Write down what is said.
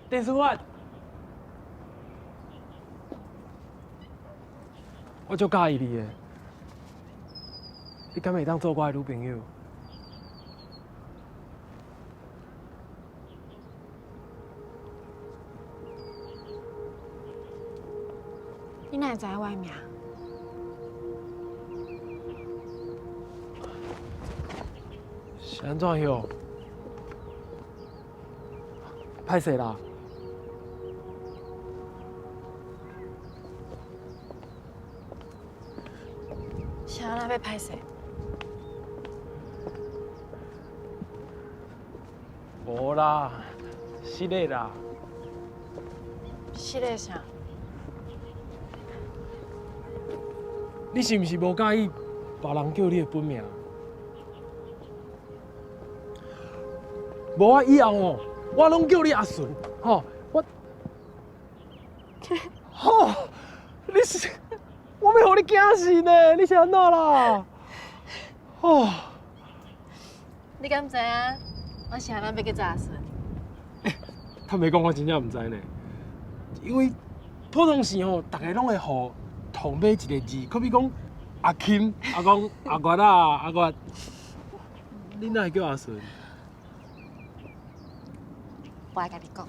电视法，我足介意你的，你敢会当做我的女朋友？你哪会知我的名？是安怎样？歹势啦。啥人要歹势？无啦，是的啦。是咧啥？你是毋是无介意别人叫你的本名？无啊，以后哦，我拢叫你阿顺，吼，我，吼，你是，我要互你惊死呢，你是安怎啦？哦，你敢知影？我是安怎要叫做阿顺？坦白讲，我真正毋知呢，因为普通时吼，大家拢会互同尾一个字，可比讲阿钦、阿讲阿月啊、阿月，你哪会叫阿顺？我来甲你讲。